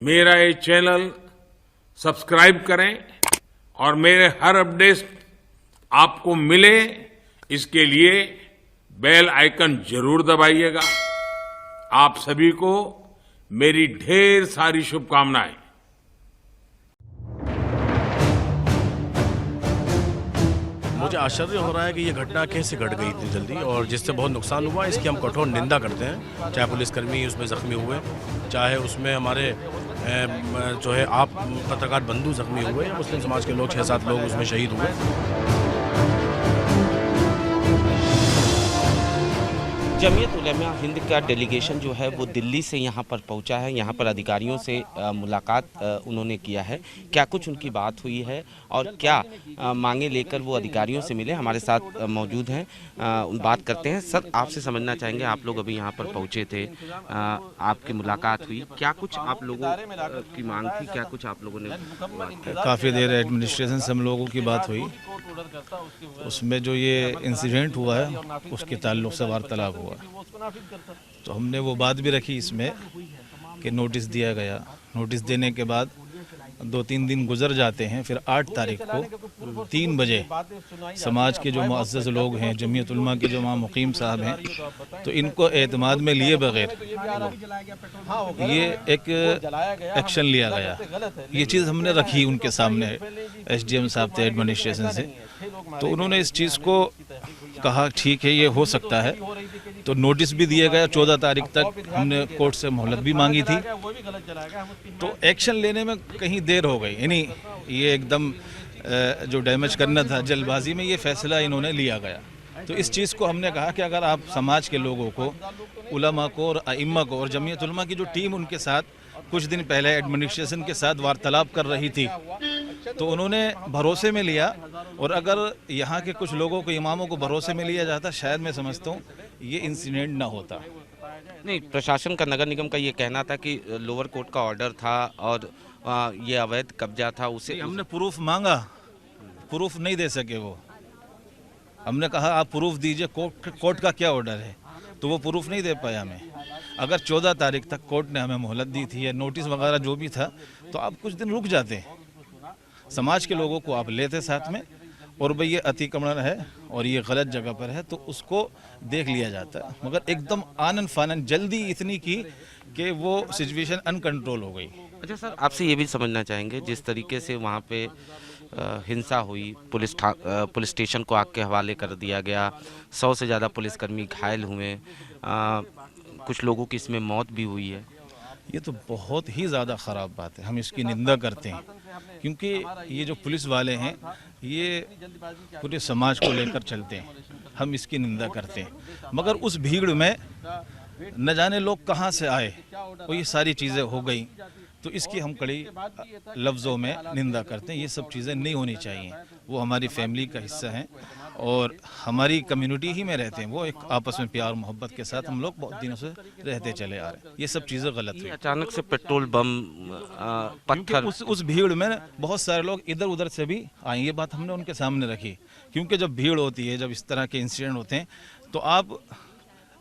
मेरा ये channel subscribe करें और मेरे हर अपडेट आपको मिले इसके लिए बेल आइकन जरूर दबाइएगा। आप सभी को मेरी ढेर सारी शुभकामनाएं। मुझे आश्चर्य हो रहा है कि ये घटना कैसे घट गई इतनी जल्दी और जिससे बहुत नुकसान हुआ इसकी हम कठोर निंदा करते हैं। चाहे पुलिसकर्मी उसमें जख्मी हुए, चाहे उसमें हमारे जो है आप पत्रकार बंधु जख्मी हुए या मुस्लिम समाज के लोग 6-7 लोग उसमें शहीद हुए। जमीयत उलमा हिंद का डेलीगेशन जो है वो दिल्ली से यहाँ पर पहुँचा है। यहाँ पर अधिकारियों से मुलाकात उन्होंने किया है। क्या कुछ उनकी बात हुई है और क्या मांगे लेकर वो अधिकारियों से मिले, हमारे साथ मौजूद हैं, बात करते हैं। सर, आपसे समझना चाहेंगे, आप लोग अभी यहाँ पर पहुँचे थे, आपकी मुलाकात हुई, क्या कुछ आप लोगों की मांग थी, क्या कुछ आप लोगों ने? काफ़ी देर एडमिनिस्ट्रेशन से हम लोगों की बात हुई, उसमें जो ये इंसिडेंट हुआ है उसके ताल्लुक से वार्तालाप हुआ। तो हमने वो बात भी रखी इसमें कि नोटिस दिया गया। नोटिस देने के बाद 2-3 दिन गुजर जाते हैं, फिर 8 तारीख को 3 बजे समाज के जो मुअज़्ज़ज़ लोग हैं, जमीयत उलमा के जो वहाँ मुकीम साहब हैं, तो इनको एतमाद में लिए बगैर ये एक एक्शन लिया गया। ये चीज़ हमने रखी उनके सामने, SDM साहब थे एडमिनिस्ट्रेशन से, तो उन्होंने इस चीज़ को कहा ठीक है ये हो सकता है। तो नोटिस भी दिया गया, 14 तारीख तक हमने कोर्ट से मोहलत भी मांगी थी। तो एक्शन लेने में कहीं देर हो गई, यानी ये एकदम जो डैमेज करना था जल्दबाजी में ये फैसला इन्होंने लिया गया। तो इस चीज़ को हमने कहा कि अगर आप समाज के लोगों को, उलमा को और अइम्मा को, और जमीयत उलमा की जो टीम उनके साथ कुछ दिन पहले एडमिनिस्ट्रेशन के साथ वार्तालाप कर रही थी, तो उन्होंने भरोसे में लिया। और अगर यहाँ के कुछ लोगों को, इमामों को भरोसे में लिया जाता, शायद मैं समझता हूँ ये इंसिडेंट ना होता। नहीं, प्रशासन का, नगर निगम का ये कहना था कि लोअर कोर्ट का ऑर्डर था और ये अवैध कब्जा था, उसे हमने प्रूफ मांगा, प्रूफ नहीं दे सके वो। हमने कहा आप प्रूफ दीजिए, कोर्ट का क्या ऑर्डर है, तो वो प्रूफ नहीं दे पाया हमें। अगर 14 तारीख तक कोर्ट ने हमें मोहलत दी थी या नोटिस वगैरह जो भी था, तो आप कुछ दिन रुक जाते, समाज के लोगों को आप लेते साथ में, और भाई ये अतिक्रमण है और ये गलत जगह पर है तो उसको देख लिया जाता है। मगर एकदम आनन फानन जल्दी इतनी की कि वो सिचुएशन अनकंट्रोल हो गई। अच्छा सर, आपसे ये भी समझना चाहेंगे, जिस तरीके से वहाँ पे हिंसा हुई, पुलिस स्टेशन को आग के हवाले कर दिया गया, 100 से ज़्यादा पुलिसकर्मी घायल हुए, कुछ लोगों की इसमें मौत भी हुई है। ये तो बहुत ही ज़्यादा ख़राब बात है, हम इसकी निंदा करते हैं, क्योंकि ये जो पुलिस वाले हैं ये पूरे समाज को लेकर चलते हैं, हम इसकी निंदा करते हैं। मगर उस भीड़ में न जाने लोग कहाँ से आए और ये सारी चीज़ें हो गई, तो इसकी हम कड़ी लफ्ज़ों में निंदा करते हैं। ये सब चीज़ें नहीं होनी चाहिए। वो हमारी फैमिली का हिस्सा हैं और हमारी कम्युनिटी ही में रहते हैं। वो एक आपस में प्यार मोहब्बत के साथ हम लोग बहुत दिनों से रहते चले आ रहे हैं। ये सब चीज़ें गलत हुई। अचानक से पेट्रोल बम, पत्थर, उस भीड़ में बहुत सारे लोग इधर उधर से भी आए। ये बात हमने उनके सामने रखी, क्योंकि जब भीड़ होती है, जब इस तरह के इंसिडेंट होते हैं, तो आप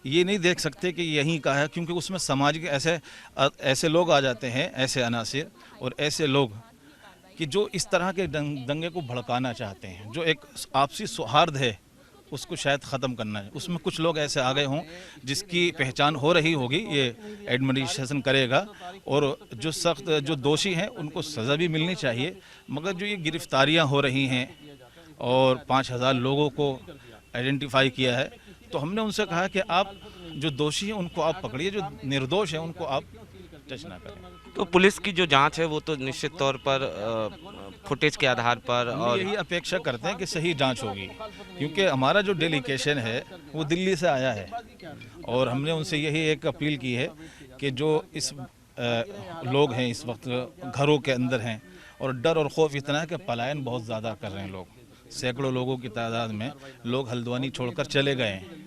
ये नहीं देख सकते कि यहीं का है, क्योंकि उसमें समाज के ऐसे लोग आ जाते हैं, ऐसे अनासिर और ऐसे लोग कि जो इस तरह के दंगे को भड़काना चाहते हैं, जो एक आपसी सौहार्द है उसको शायद ख़त्म करना है। उसमें कुछ लोग ऐसे आ गए हों जिसकी पहचान हो रही होगी, ये एडमिनिस्ट्रेशन करेगा, और जो सख्त जो दोषी हैं उनको सज़ा भी मिलनी चाहिए। मगर जो ये गिरफ्तारियां हो रही हैं और 5000 लोगों को आइडेंटिफाई किया है, तो हमने उनसे कहा कि आप जो दोषी हैं उनको आप पकड़िए, जो निर्दोष हैं उनको आप टच ना करें। तो पुलिस की जो जांच है वो तो निश्चित तौर पर फुटेज के आधार पर, और यही अपेक्षा करते हैं कि सही जांच होगी, क्योंकि हमारा जो डेलीगेशन है वो दिल्ली से आया है, और हमने उनसे यही एक अपील की है कि जो इस लोग हैं इस वक्त घरों के अंदर हैं, और डर और खौफ इतना है कि पलायन बहुत ज़्यादा कर रहे हैं लोग, सैकड़ों लोगों की तादाद में लोग हल्द्वानी छोड़कर चले गए हैं।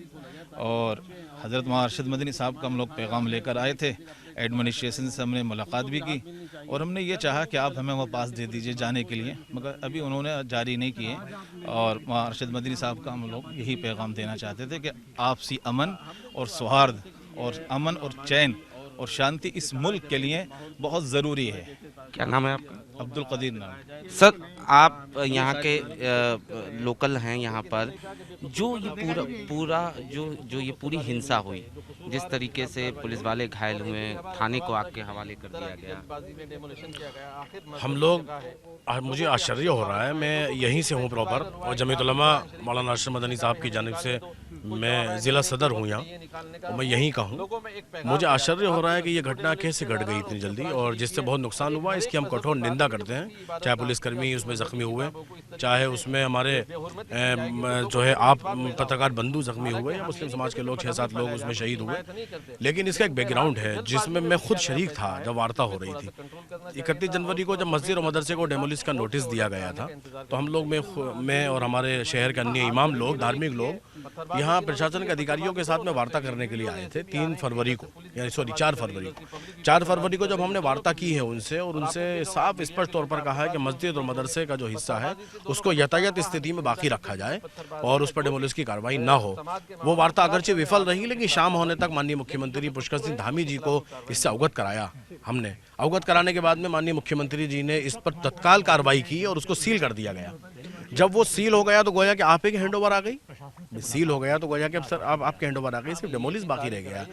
और हज़रत वहाँ अरशद मदनी साहब का हम लोग पैगाम लेकर आए थे, एडमिनिस्ट्रेशन से हमने मुलाकात भी की, और हमने ये चाहा कि आप हमें वो पास दे दीजिए जाने के लिए, मगर अभी उन्होंने जारी नहीं किए। और वहाँ अरशद मदनी साहब का हम लोग यही पैगाम देना चाहते थे कि आपसी अमन और सौहार्द और अमन और चैन और शांति इस मुल्क के लिए बहुत ज़रूरी है। क्या नाम है आपका? अब्दुल कदीर नाम। सर, आप यहाँ के लोकल हैं यहाँ पर। जो ये पूरा जो ये पूरी हिंसा हुई, जिस तरीके से पुलिस वाले घायल हुए, थाने को आग के हवाले कर दिया गया, हम लोग मुझे आश्चर्य हो रहा है, मैं यहीं से हूँ प्रॉपर, और जमीयत उलमा मौलाना अशरफ मदनी साहब की जानिब से मैं ज़िला सदर हूँ यहाँ, और मैं यहीं का हूँ। मुझे आश्चर्य हो रहा है कि ये घटना कैसे घट गई इतनी जल्दी, और जिससे बहुत नुकसान हुआ इसकी हम कठोर निंदा करते हैं। चाहे पुलिसकर्मी उसमें ज़ख्मी हुए, चाहे उसमें हमारे जो है आप पत्रकार बंधु ज़ख्मी हुए, या मुस्लिम समाज के लोग 6-7 लोग उसमें शहीद हुए। लेकिन इसका एक बैकग्राउंड है जिसमें मैं खुद शरीक था जब वार्ता हो रही थी। 31 जनवरी को जब मस्जिद और मदरसे को डेमोलिश का नोटिस दिया गया था, तो हम लोग मैं और हमारे शहर के अन्य इमाम लोग, धार्मिक लोग यहाँ प्रशासन के अधिकारियों के साथ में वार्ता करने के लिए आए थे 4 फरवरी को। 4 फरवरी को जब हमने वार्ता की है उनसे, और उनसे साफ स्पष्ट तौर पर कहा है कि मस्जिद और मदरसे का जो हिस्सा है उसको यथायथ स्थिति में बाकी रखा जाए और उस पर डेमोलिश की कार्रवाई ना हो। वो वार्ता अगरचे विफल रही, लेकिन शाम होने तक माननीय मुख्यमंत्री पुष्कर सिंह धामी जी को इससे अवगत कराया। हमने अवगत कराने के बाद में माननीय मुख्यमंत्री जी ने इस पर तत्काल कार्रवाई की और उसको सील कर दिया गया। जब वो सील हो गया तो गोया कि आप ही की हैंडओवर आ गई, सील हो गया तो गोया कि अब सर अब आपके हैंडओवर आ गई, सिर्फ डेमोलिश बाकी रह गया।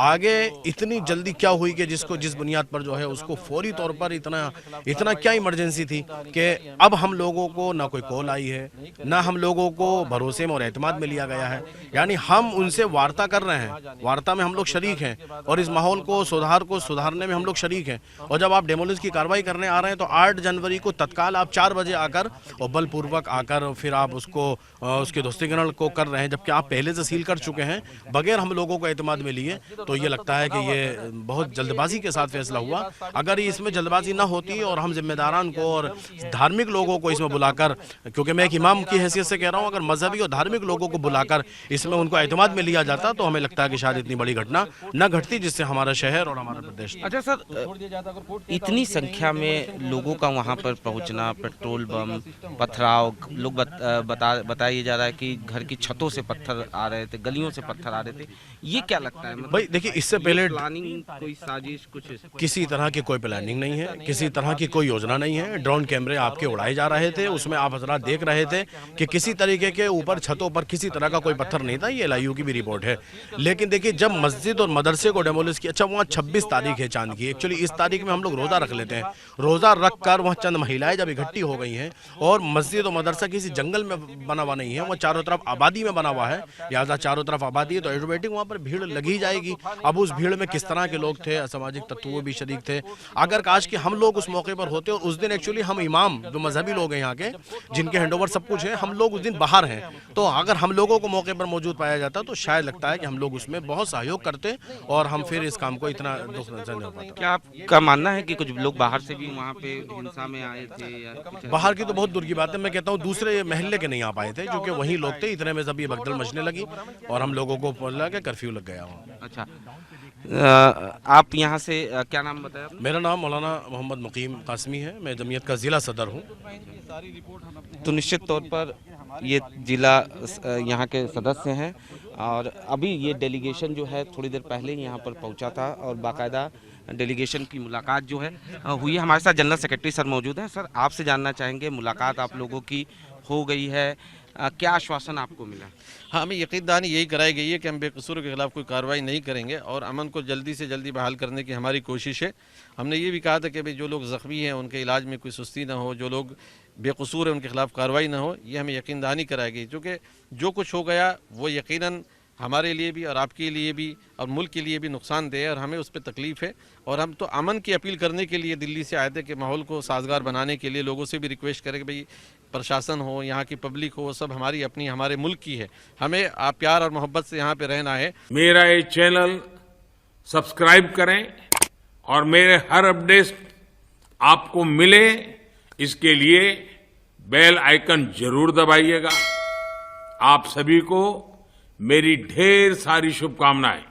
आगे इतनी जल्दी क्या हुई कि जिस बुनियाद पर जो है उसको फौरी तौर पर इतना क्या इमरजेंसी थी कि अब हम लोगों को ना कोई कॉल आई है, ना हम लोगों को भरोसे में और एतमाद में लिया गया है। यानी हम उनसे वार्ता कर रहे हैं, वार्ता में हम लोग शरीक हैं, और इस माहौल को सुधारने में हम लोग शरीक हैं। और जब आप डेमोलिश की कार्रवाई करने आ रहे हैं तो 8 जनवरी को तत्काल आप 4 बजे आकर और बलपूर्वक आकर फिर आप उसके ध्वस्तीकरण को कर रहे हैं, जबकि आप पहले से सील कर चुके हैं बगैर हम लोगों को एतमाद में लिए। तो ये लगता है कि ये बहुत जल्दबाजी के साथ फैसला हुआ। अगर इसमें जल्दबाजी ना होती और हम जिम्मेदारान को और धार्मिक लोगों को इसमें बुलाकर, क्योंकि मैं एक इमाम की हैसियत से कह रहा हूँ, अगर मजहबी और धार्मिक लोगों को बुलाकर इसमें उनको एतमाद में लिया जाता तो हमें लगता है कि शायद इतनी बड़ी घटना न घटती, जिससे हमारा शहर और हमारा प्रदेश। अच्छा सर, इतनी संख्या में लोगों का वहाँ पर पहुँचना, पेट्रोल बम, पथराव, लोग बताया जा रहा है कि घर की छतों से पत्थर आ रहे थे, गलियों से पत्थर आ रहे थे, ये क्या लगता है? मतलब भाई देखिए, इससे पहले प्लानिंग, कोई साजिश, कुछ किसी तरह की कोई प्लानिंग नहीं है, किसी तरह की कोई योजना नहीं है। ड्रोन कैमरे आपके उड़ाए जा रहे थे, उसमें आप हजरात देख रहे थे कि किसी तरीके के ऊपर छतों पर किसी तरह का कोई पत्थर नहीं था। ये LIU की भी रिपोर्ट है। लेकिन देखिए, जब मस्जिद और मदरसे को डेमोलिश किया, अच्छा वहाँ 26 तारीख है चांद की, एक्चुअली इस तारीख में हम लोग रोजा रख लेते हैं। रोजा रख कर वहाँ चंद महिलाएं जब इकट्ठी हो गई हैं, और मस्जिद और मदरसा किसी जंगल में बना हुआ नहीं है, वो चारों तरफ आबादी में बना हुआ है, लिहाजा चारों तरफ आबादी है तो ऑटोमेटिक वहाँ पर भीड़ लगी जाएगी। अब उस भीड़ में किस तरह के लोग थे, असामाजिक तत्व भी शरीक थे। अगर काश कि हम लोग उस मौके पर होते, और उस दिन एक्चुअली हम इमाम जो मजहबी लोग हैं यहाँ के, जिनके हैंडओवर सब कुछ है, हम लोग उस दिन बाहर हैं, तो अगर हम लोगों को मौके पर मौजूद पाया जाता तो शायद लगता है कि हम लोग उसमें बहुत सहयोग करते और हम फिर इस काम को इतना दुख नहीं हो पाता। क्या आपका मानना है कि कुछ लोग बाहर से भी वहाँ पे हिंसा में आए थे या कुछ? बाहर की तो बहुत दूर की बात है, मैं कहता हूँ दूसरे महल्ले के नहीं आ पाए थे, जो कि वही लोग थे। इतने में सब ये भगदड़ मचने लगी और हम लोगों को बोला कि कर्फ्यू लग गया वहाँ। अच्छा, आप यहाँ से क्या नाम बताया? मेरा नाम मौलाना मोहम्मद मुकीम कासमी है, मैं जमीयत का ज़िला सदर हूँ। तो निश्चित तौर पर ये जिला यहाँ के सदस्य हैं, और अभी ये डेलीगेशन जो है थोड़ी देर पहले ही यहाँ पर पहुँचा था, और बाकायदा डेलीगेशन की मुलाकात जो है हुई है। हमारे साथ जनरल सेक्रेटरी सर मौजूद हैं। सर, आपसे जानना चाहेंगे, मुलाकात आप लोगों की हो गई है, क्या आश्वासन आपको मिला? हाँ, हमें यकीन दहानी यही कराई गई है कि हम बेकसूर के खिलाफ कोई कार्रवाई नहीं करेंगे और अमन को जल्दी से जल्दी बहाल करने की हमारी कोशिश है। हमने ये भी कहा था कि भाई जो लोग ज़ख्मी हैं उनके इलाज में कोई सुस्ती ना हो, जो लोग बेकसूर हैं उनके खिलाफ कार्रवाई ना हो। ये हमें यकीन दहानी कराई गई, क्योंकि जो कुछ हो गया वो यकीनन हमारे लिए भी और आपके लिए भी और मुल्क के लिए भी नुकसानदेह है, और हमें उस पर तकलीफ़ है। और हम तो अमन की अपील करने के लिए दिल्ली से आए थे कि माहौल को साजगार बनाने के लिए लोगों से भी रिक्वेस्ट करें कि भाई प्रशासन हो, यहाँ की पब्लिक हो, वो सब हमारी अपनी हमारे मुल्क की है, हमें आप प्यार और मोहब्बत से यहाँ पे रहना है। मेरा ये चैनल सब्सक्राइब करें और मेरे हर अपडेट आपको मिले, इसके लिए बेल आइकन जरूर दबाइएगा। आप सभी को मेरी ढेर सारी शुभकामनाएं।